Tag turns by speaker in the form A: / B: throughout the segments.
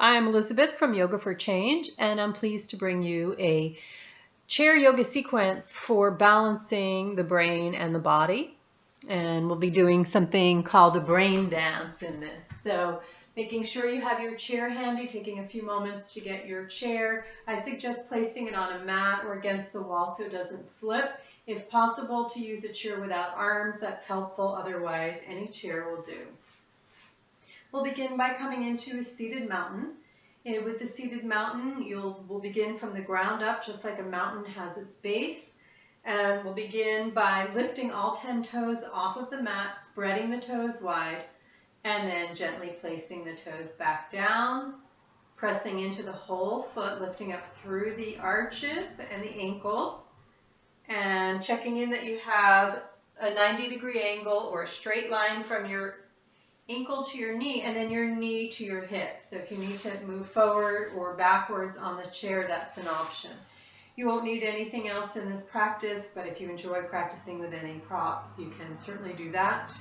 A: I'm Elizabeth from Yoga for Change, and I'm pleased to bring you a chair yoga sequence for balancing the brain and the body. And we'll be doing something called a brain dance in this. So making sure you have your chair handy, taking a few moments to get your chair. I suggest placing it on a mat or against the wall so it doesn't slip. If possible, to use a chair without arms, that's helpful. Otherwise, any chair will do. We'll begin by coming into a seated mountain. And with the seated mountain, we'll begin from the ground up, just like a mountain has its base. And we'll begin by lifting all 10 toes off of the mat, spreading the toes wide, and then gently placing the toes back down, pressing into the whole foot, lifting up through the arches and the ankles, and checking in that you have a 90-degree angle or a straight line from your ankle to your knee, and then your knee to your hip. So if you need to move forward or backwards on the chair, that's an option. You won't need anything else in this practice, but if you enjoy practicing with any props, you can certainly do that.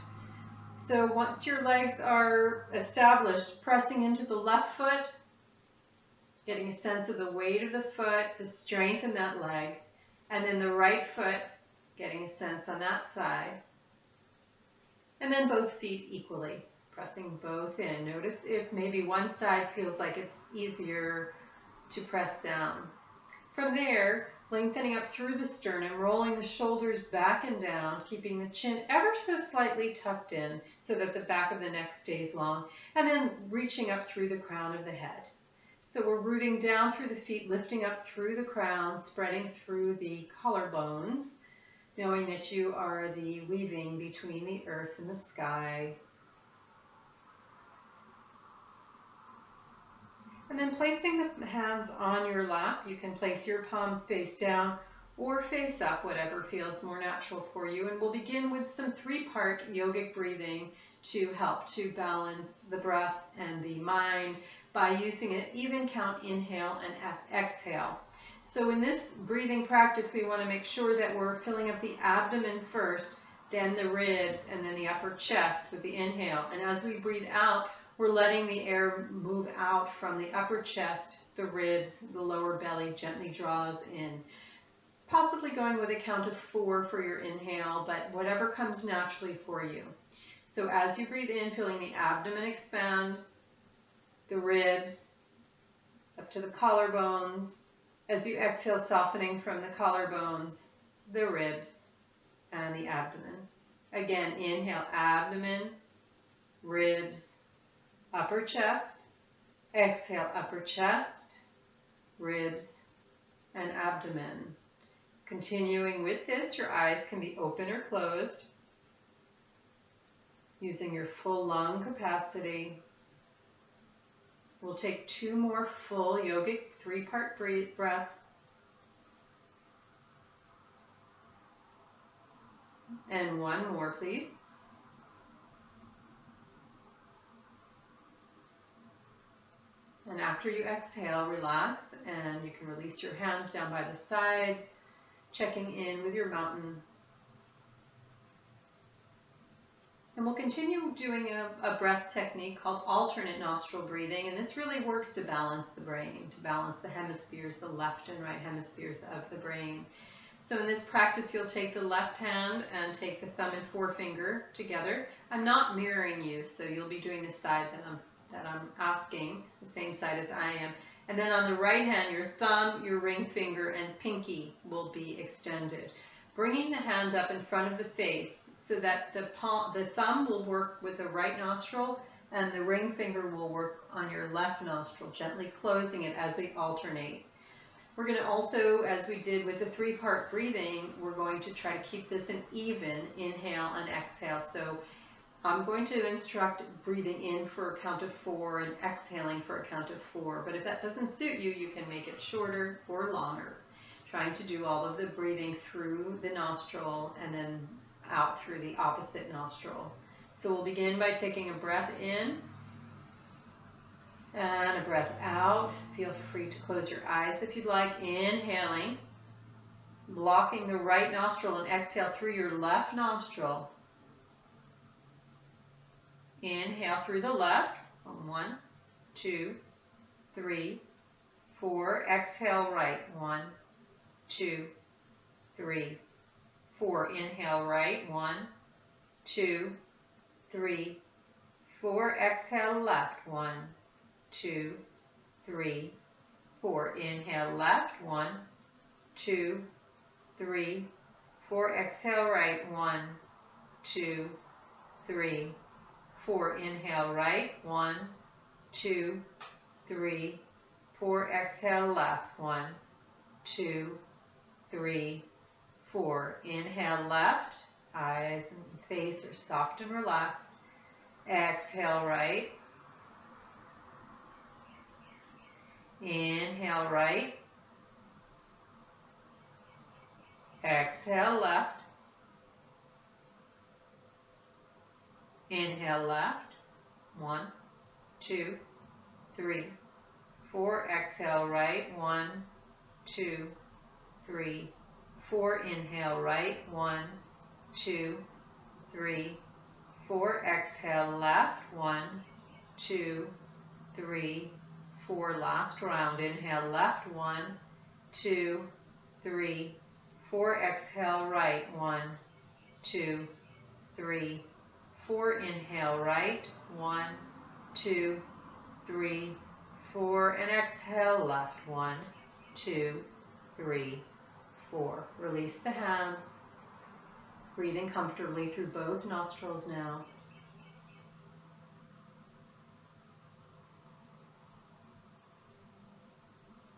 A: So once your legs are established, pressing into the left foot, getting a sense of the weight of the foot, the strength in that leg, and then the right foot, getting a sense on that side, and then both feet equally. Pressing both in. Notice if maybe one side feels like it's easier to press down. From there, lengthening up through the sternum, rolling the shoulders back and down, keeping the chin ever so slightly tucked in so that the back of the neck stays long, and then reaching up through the crown of the head. So we're rooting down through the feet, lifting up through the crown, spreading through the collarbones, knowing that you are the weaving between the earth and the sky. And then placing the hands on your lap, you can place your palms face down or face up, whatever feels more natural for you. And we'll begin with some 3-part yogic breathing to help to balance the breath and the mind by using an even count inhale and exhale. So in this breathing practice, we want to make sure that we're filling up the abdomen first, then the ribs, and then the upper chest with the inhale. And as we breathe out, we're letting the air move out from the upper chest, the ribs, the lower belly gently draws in. Possibly going with a count of 4 for your inhale, but whatever comes naturally for you. So as you breathe in, feeling the abdomen expand, the ribs, up to the collarbones. As you exhale, softening from the collarbones, the ribs, and the abdomen. Again, inhale, abdomen, ribs, upper chest, exhale, upper chest, ribs, and abdomen. Continuing with this, your eyes can be open or closed, using your full lung capacity. We'll take 2 more full yogic 3-part breaths. And 1 more, please. And after you exhale, relax, and you can release your hands down by the sides, checking in with your mountain. And we'll continue doing a breath technique called alternate nostril breathing, and this really works to balance the brain, to balance the hemispheres, the left and right hemispheres of the brain. So in this practice, you'll take the left hand and take the thumb and forefinger together. I'm not mirroring you, so you'll be doing the side that I'm asking, the same side as I am. And then on the right hand, your thumb, your ring finger, and pinky will be extended. Bringing the hand up in front of the face so that the thumb will work with the right nostril and the ring finger will work on your left nostril, gently closing it as we alternate. We're going to also, as we did with the 3-part breathing, we're going to try to keep this an even inhale and exhale. So I'm going to instruct breathing in for a count of 4 and exhaling for a count of 4. But if that doesn't suit you, you can make it shorter or longer. Trying to do all of the breathing through the nostril and then out through the opposite nostril. So we'll begin by taking a breath in and a breath out. Feel free to close your eyes if you'd like. Inhaling, blocking the right nostril, and exhale through your left nostril. Inhale through the left. 1, 2, 3, 4. Exhale right. 1, 2, 3, 4. Inhale right. 1, 2, 3, 4. Exhale left. 1, 2, 3, 4. Inhale left. 1, 2, 3, 4. Exhale right. 1, 2, 3, 4. Inhale right. 1, 2, 3, 4. Exhale left. 1, 2, 3, 4. Inhale left. Eyes and face are soft and relaxed. Exhale right. Inhale right. Exhale left. Inhale left. 1, 2, 3, 4. Exhale right. 1, 2, 3, 4. Inhale right. 1, 2, 3, 4. Exhale left. 1, 2, 3, 4. Last round. Inhale left. 1, 2, 3, 4. Exhale right. 1, 2, 3, 4. Inhale right. 1, 2, 3, 4. And exhale left. 1, 2, 3, 4. Release the hand. Breathing comfortably through both nostrils now.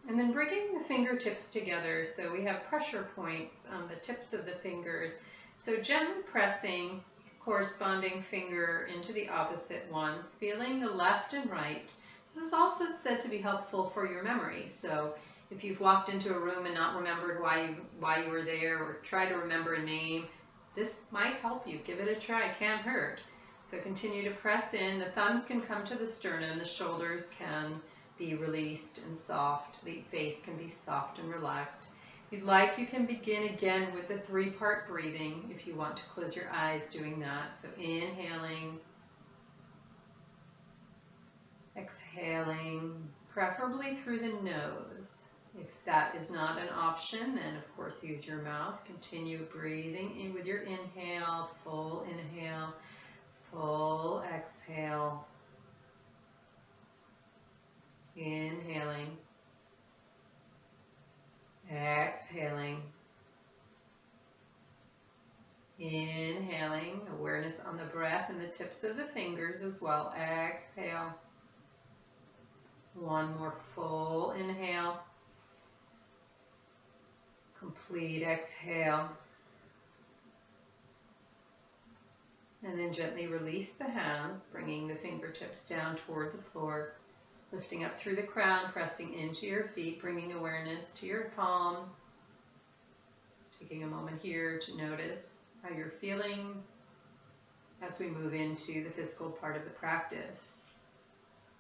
A: And then bringing the fingertips together so we have pressure points on the tips of the fingers. So gently pressing corresponding finger into the opposite one, feeling the left and right. This is also said to be helpful for your memory. So if you've walked into a room and not remembered why you were there, or try to remember a name, this might help you. Give it a try. Can't hurt. So continue to press in. The thumbs can come to the sternum. The shoulders can be released and soft. The face can be soft and relaxed. If you'd like, you can begin again with the 3-part breathing if you want to close your eyes doing that. So inhaling, exhaling, preferably through the nose. If that is not an option, then of course use your mouth. Continue breathing in with your inhale, full exhale. Inhaling, exhaling, inhaling, awareness on the breath and the tips of the fingers as well. Exhale. One more full inhale. Complete exhale. And then gently release the hands, bringing the fingertips down toward the floor. Lifting up through the crown, pressing into your feet, bringing awareness to your palms. Just taking a moment here to notice how you're feeling as we move into the physical part of the practice.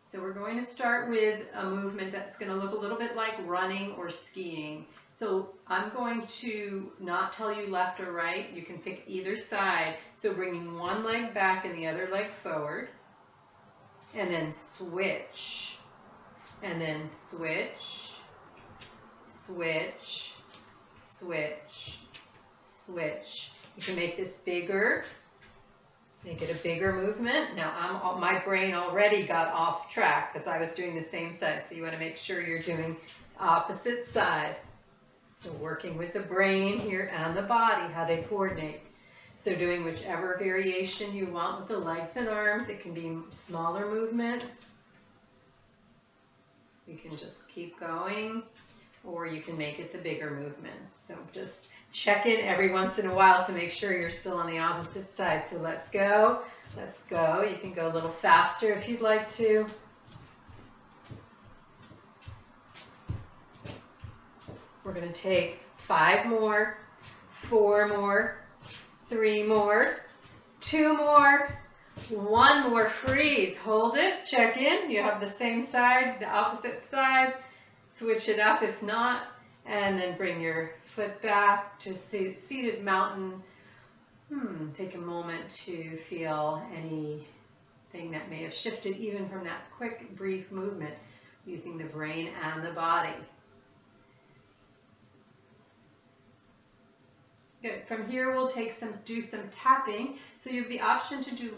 A: So we're going to start with a movement that's going to look a little bit like running or skiing. So I'm going to not tell you left or right. You can pick either side. So bringing one leg back and the other leg forward. And then switch. And then switch, switch, switch, switch. You can make this bigger, make it a bigger movement. Now my brain already got off track because I was doing the same side. So you want to make sure you're doing opposite side. So working with the brain here and the body, how they coordinate. So doing whichever variation you want with the legs and arms. It can be smaller movements. You can just keep going, or you can make it the bigger movements. So just check in every once in a while to make sure you're still on the opposite side. So let's go. Let's go. You can go a little faster if you'd like to. We're going to take 5 more, 4 more, 3 more, 2 more, 1 more. Freeze. Hold it. Check in. You have the same side, the opposite side. Switch it up if not. And then bring your foot back to seated mountain. Take a moment to feel anything that may have shifted even from that quick, brief movement. using the brain and the body. Good. From here, we'll do some tapping. So you have the option to do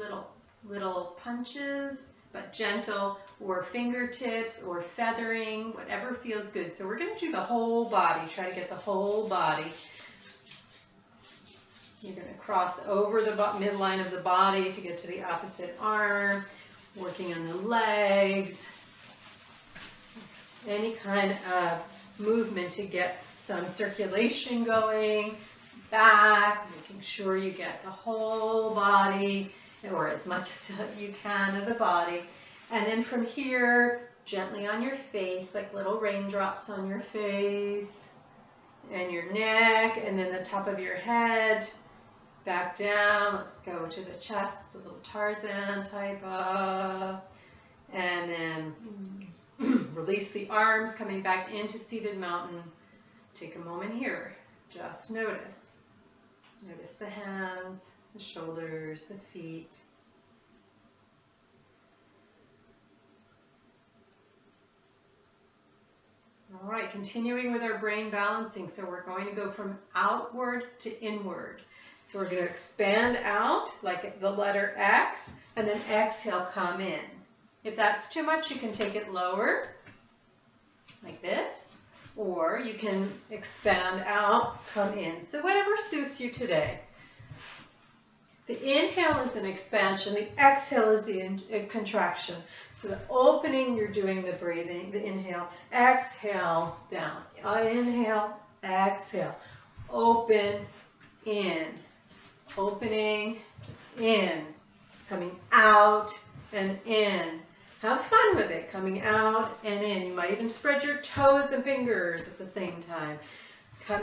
A: little punches, but gentle, or fingertips, or feathering, whatever feels good. So we're going to do the whole body. Try to get the whole body. You're going to cross over the midline of the body to get to the opposite arm, working on the legs. Just any kind of movement to get some circulation going. Back, making sure you get the whole body, or as much as you can of the body. And then from here, gently on your face, like little raindrops on your face and your neck, and then the top of your head. Back down, let's go to the chest, a little Tarzan type of, and then release the arms, coming back into seated mountain. Take a moment here, just notice. Notice the hands, the shoulders, the feet. All right, continuing with our brain balancing. So we're going to go from outward to inward. So we're going to expand out like the letter X, and then exhale, come in. If that's too much, you can take it lower, like this. Or you can expand out, come in. So whatever suits you today. The inhale is an expansion. The exhale is the contraction. So the opening, you're doing the breathing, the inhale. Exhale, down. Inhale, exhale. Open, in. Opening, in. Coming out and in. Have fun with it, coming out and in. You might even spread your toes and fingers at the same time.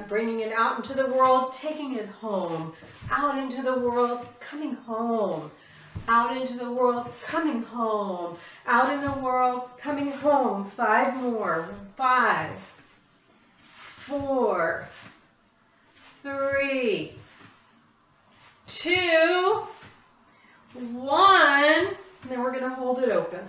A: Bringing it out into the world, taking it home. Out into the world, coming home. Out into the world, coming home. Out in the world, coming home. 5 more. 5, 4, 3, 2, 1. And then we're going to hold it open.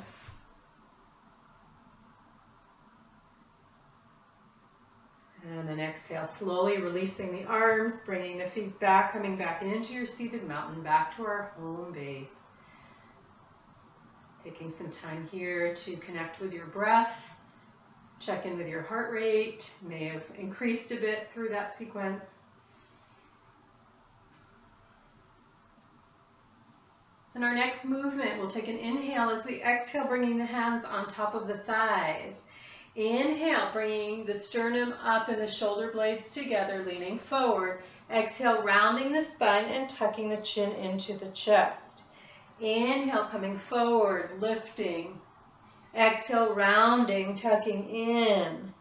A: And then exhale, slowly releasing the arms, bringing the feet back, coming back into your seated mountain, back to our home base. Taking some time here to connect with your breath, check in with your heart rate, may have increased a bit through that sequence. And our next movement, we'll take an inhale as we exhale, bringing the hands on top of the thighs. Inhale, bringing the sternum up and the shoulder blades together, leaning forward. Exhale, rounding the spine and tucking the chin into the chest. Inhale, coming forward, lifting. Exhale, rounding, tucking in.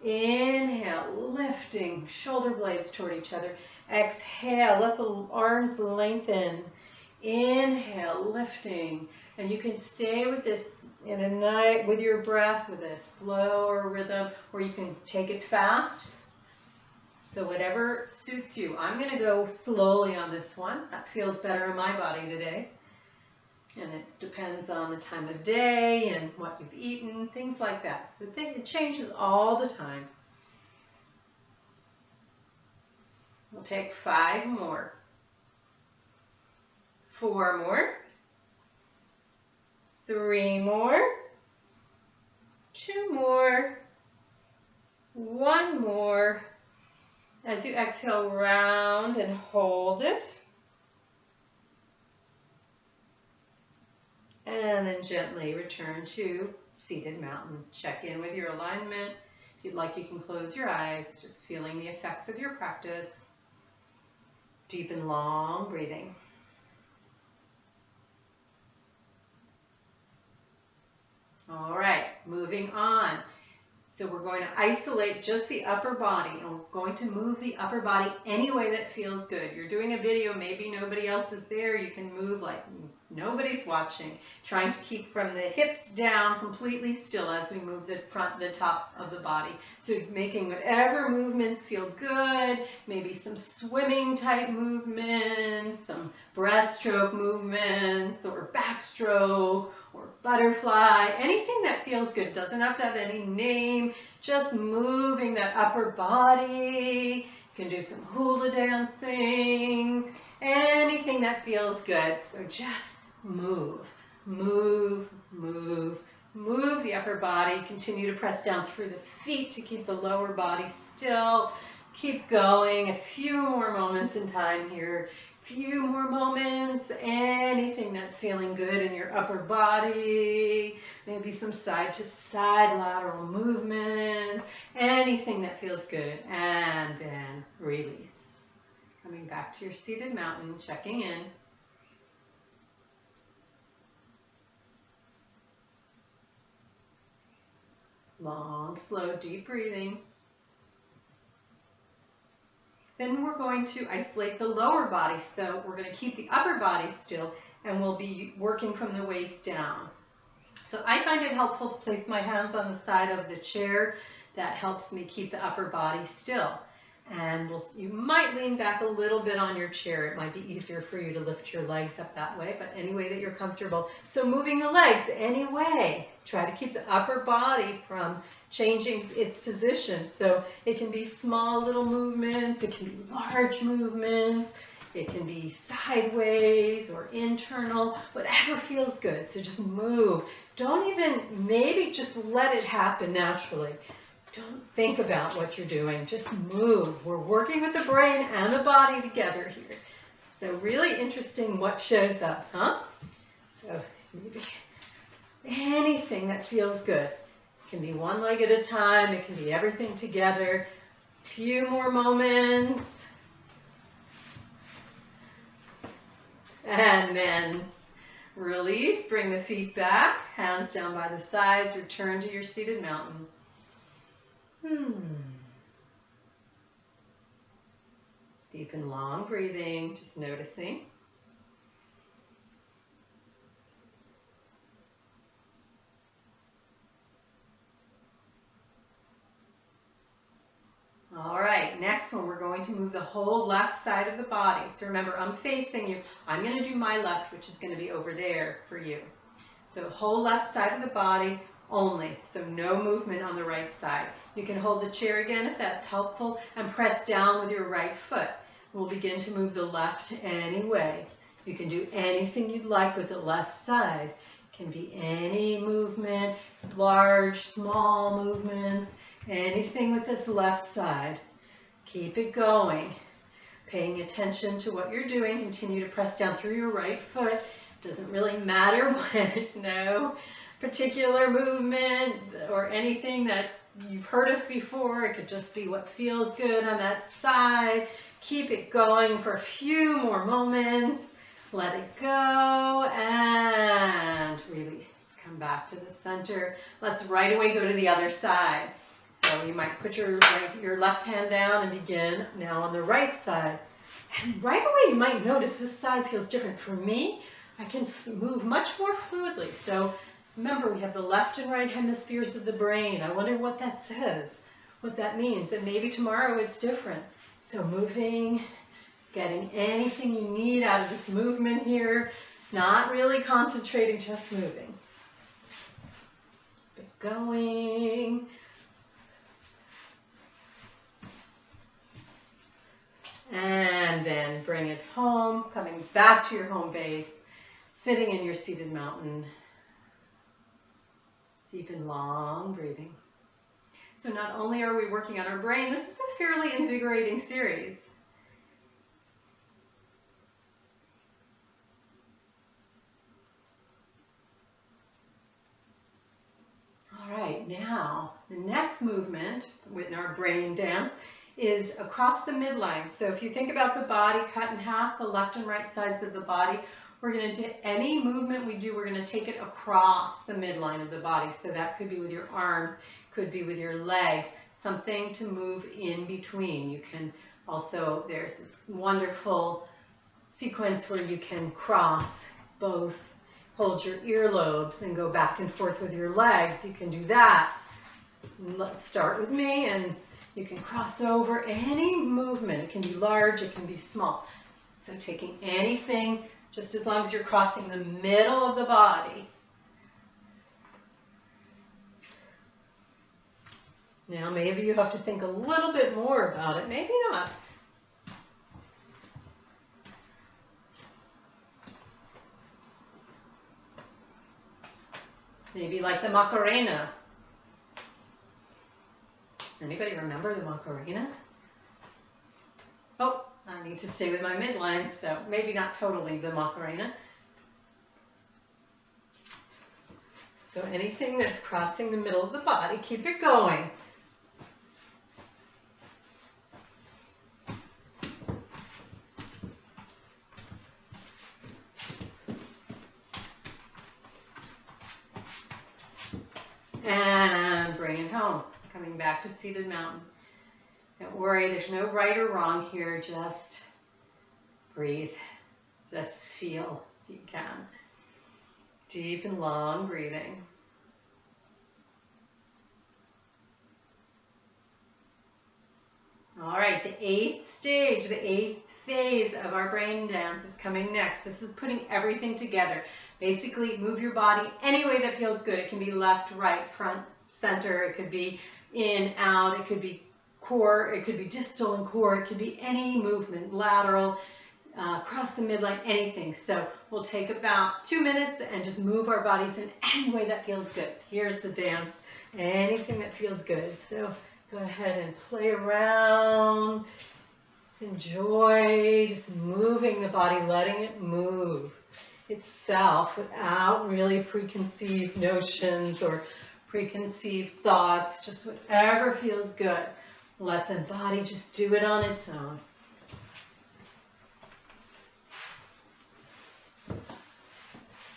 A: Inhale, lifting, shoulder blades toward each other. Exhale, let the arms lengthen. Inhale, lifting. And you can stay with this in a night with your breath with a slower rhythm, or you can take it fast. So whatever suits you. I'm going to go slowly on this one. That feels better in my body today. And it depends on the time of day and what you've eaten, things like that. So it changes all the time. We'll take 5 more. 4 more. 3 more. 2 more. 1 more. As you exhale, round and hold it. And then gently return to seated mountain. Check in with your alignment. If you'd like, you can close your eyes, just feeling the effects of your practice. Deep and long breathing. All right, moving on. So we're going to isolate just the upper body, and we're going to move the upper body any way that feels good. You're doing a video, maybe nobody else is there. You can move like nobody's watching, trying to keep from the hips down completely still as we move the top of the body. So making whatever movements feel good, maybe some swimming type movements, some breaststroke movements, or backstroke, or butterfly, anything that feels good. Doesn't have to have any name, just moving that upper body. You can do some hula dancing, anything that feels good. So just move, move, move, move the upper body. Continue to press down through the feet to keep the lower body still. Keep going, a few more moments in time here. Few more moments, anything that's feeling good in your upper body, maybe some side to side lateral movements, anything that feels good, and then release. Coming back to your seated mountain, checking in. Long, slow, deep breathing. Then we're going to isolate the lower body. So we're going to keep the upper body still, and we'll be working from the waist down. So I find it helpful to place my hands on the side of the chair. That helps me keep the upper body still. And you might lean back a little bit on your chair. It might be easier for you to lift your legs up that way, but any way that you're comfortable. So moving the legs any way. Try to keep the upper body from changing its position. So it can be small little movements, it can be large movements, it can be sideways or internal, whatever feels good. So just move. Don't even, maybe just let it happen naturally. Don't think about what you're doing, just move. We're working with the brain and the body together here. So really interesting what shows up, huh? So maybe anything that feels good. It can be one leg at a time, it can be everything together. A few more moments. And then release, bring the feet back, hands down by the sides, return to your seated mountain. Deep and long breathing, just noticing. All right, next one, we're going to move the whole left side of the body. So remember, I'm facing you. I'm going to do my left, which is going to be over there for you. So whole left side of the body only, so no movement on the right side. You can hold the chair again if that's helpful and press down with your right foot. We'll begin to move the left any way. You can do anything you'd like with the left side. It can be any movement, large, small movements, anything with this left side. Keep it going. Paying attention to what you're doing. Continue to press down through your right foot. Doesn't really matter when there's no particular movement or anything that you've heard of before. It could just be what feels good on that side. Keep it going for a few more moments. Let it go and release. Come back to the center. Let's right away go to the other side. So you might put your left hand down and begin now on the right side. And right away you might notice this side feels different. For me, I can move much more fluidly. So remember, we have the left and right hemispheres of the brain. I wonder what that says, what that means. And maybe tomorrow it's different. So moving, getting anything you need out of this movement here, not really concentrating, just moving. Keep going. And then bring it home, coming back to your home base, sitting in your seated mountain. Deep and long breathing. So not only are we working on our brain, this is a fairly invigorating series. All right, now the next movement with our brain dance is across the midline. So if you think about the body cut in half, the left and right sides of the body, we're going to do any movement we do, we're going to take it across the midline of the body. So that could be with your arms, could be with your legs, something to move in between. You can also, there's this wonderful sequence where you can cross both, hold your earlobes and go back and forth with your legs. You can do that. Let's start with me, and you can cross over any movement. It can be large, it can be small. So taking anything, just as long as you're crossing the middle of the body. Now maybe you have to think a little bit more about it, maybe not. Maybe like the Macarena. Anybody remember the Macarena? Oh, I need to stay with my midline, so maybe not totally the Macarena. So anything that's crossing the middle of the body, keep it going. And bring it home. Coming back to seated mountain. Don't worry, there's no right or wrong here. Just breathe. Just feel if you can. Deep and long breathing. All right, the 8th stage, the 8th phase of our brain dance is coming next. This is putting everything together. Basically, move your body any way that feels good. It can be left, right, front, center. It could be in, out. It could be core. It could be distal and core. It could be any movement, lateral, across the midline, anything. So we'll take about 2 minutes and just move our bodies in any way that feels good. Here's the dance. Anything that feels good. So go ahead and play around. Enjoy just moving the body, letting it move itself without really preconceived notions or preconceived thoughts. Just whatever feels good. Let the body just do it on its own.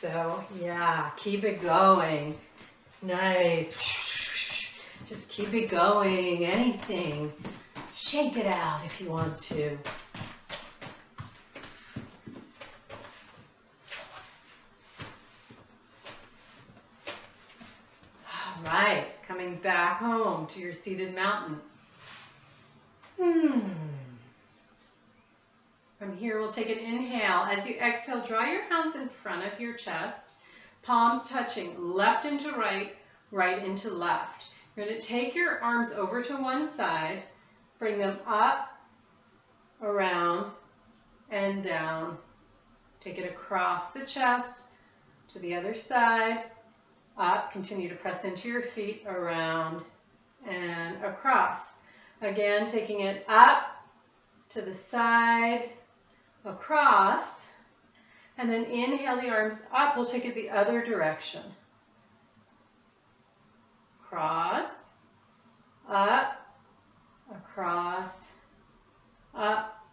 A: So, yeah, keep it going. Nice. Just keep it going. Anything. Shake it out if you want to. All right, coming back home to your seated mountain. From here, we'll take an inhale. As you exhale, draw your hands in front of your chest, palms touching, left into right, right into left. You're going to take your arms over to one side, bring them up, around, and down. Take it across the chest to the other side, up. Continue to press into your feet, around, and across. Again, taking it up to the side, across, and then inhale the arms up. We'll take it the other direction. Cross, up, across, up.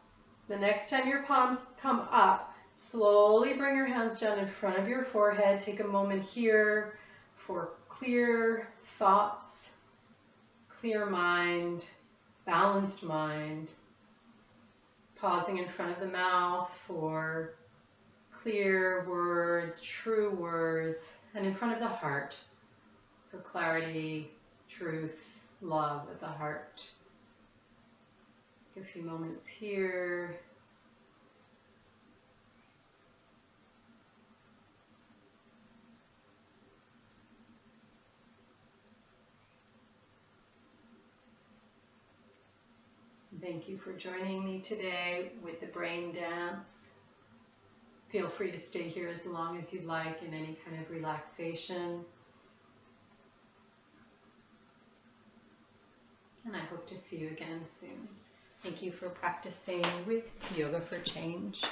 A: The next time your palms come up, slowly bring your hands down in front of your forehead. Take a moment here for clear thoughts, clear mind, balanced mind. Pausing in front of the mouth for clear words, true words, and in front of the heart for clarity, truth, love at the heart. Take a few moments here. Thank you for joining me today with the brain dance. Feel free to stay here as long as you'd like in any kind of relaxation. And I hope to see you again soon. Thank you for practicing with Yoga for Change.